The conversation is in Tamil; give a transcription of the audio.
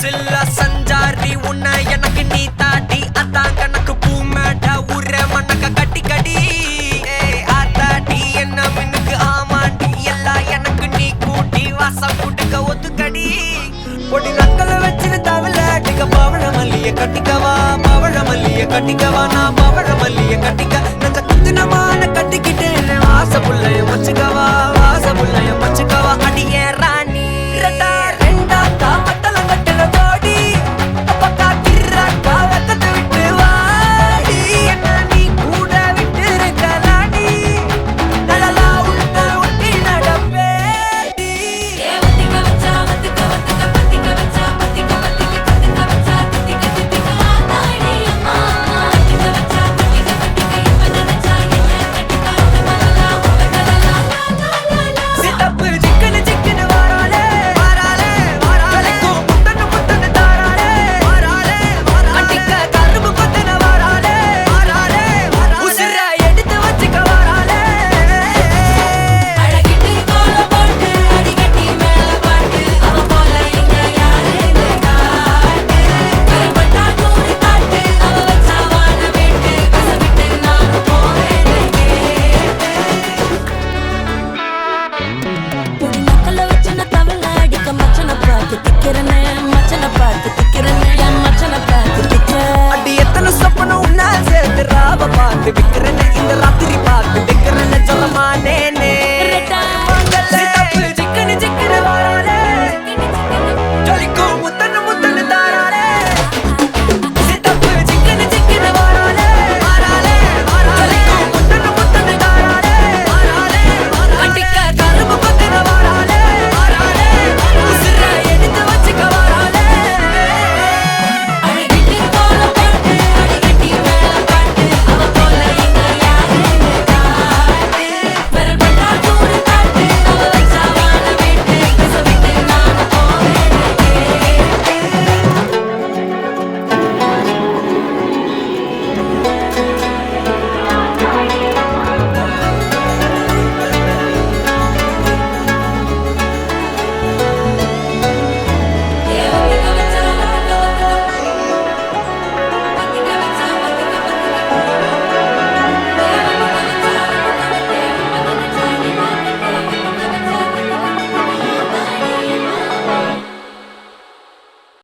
சில்ல சஞ்சாரி உன்னை எனக்கு நீ தாட்டி அதான் கணக்கு பூமேட்ட ஊர மண்ணக்க கட்டி கடி ஆத்தாட்டி என்ன மின்னுக்கு ஆமாண்டி எல்லாம் எனக்கு நீ கூட்டி வாசம் கூட்டுக்க ஒத்துக்கடி பொடி நக்கல வச்சுன்னு தவள அடிக்க பவழ மல்லிய கட்டிக்கவா பவழ மல்லிய கட்டிக்கவா நான் பவழ மல்லிய கட்டிக்க நஞ்ச குத்தினமான கட்டிக்கிட்டு வாச புள்ளைய மச்சுக்கவா வாச புள்ளைய மச்சுக்கவா அடியே ராணி ரெண்டா காமத்தல கட்டுற தோடி அப்பக்கா கிர்ராக்கா வெக்கத்தை விட்டு வாடி என்ன நீ கூட விட்டு இருக்கலாடி நலலா உள்ள ஒட்டி நடப்பேடி வத்திக்க வச்சா வத்திக்க வத்திக்க பத்திக்க வச்சா பத்திக்க வத்திக்க பத்திக்க வச்சா தித்திக்க தித்திக்க ஆத்தாடி அம்மா வத்திக்க வச்சா பத்திக்க பத்திக்க இப்ப நினைச்சா என்ன கட்டிக்காட்டு மலலா உலகலலா சிட்டப்பு சிக்கனு சிக்கனு வாராளே வாராளே வாராளே முத்தன முத்தன தாராளே வாராளே கட்டிக்க கரும்பு கொத்தன வாராளே வாராளே உசிர எடுத்து வச்சுக்க வாராளே அழகிட்டு கோல போட்டு அடிகட்டி மேல பாட்டு அவ போல இங்க யாருன்னு காட்டு கருப்பட்டா நூறு காட்டு அவ வச்சா வாழ வேட்டு கசவிட்டு நானும் போவேன்னு பொடி நக்கல வச்சுன தவள அடிக்க மச்சன பார்த்து திக்கிறனே மச்சன பார்த்து திக்கிறனே என் மச்சன பார்த்து திக்கிற அடி எத்தனை சொப்பனம் உன்னா சேர்த்து ராவ பார்த்து விக்கிறேன்னு இந்த ராத்திரி பார்த்து விக்கிறேன்னு சொல்லமானே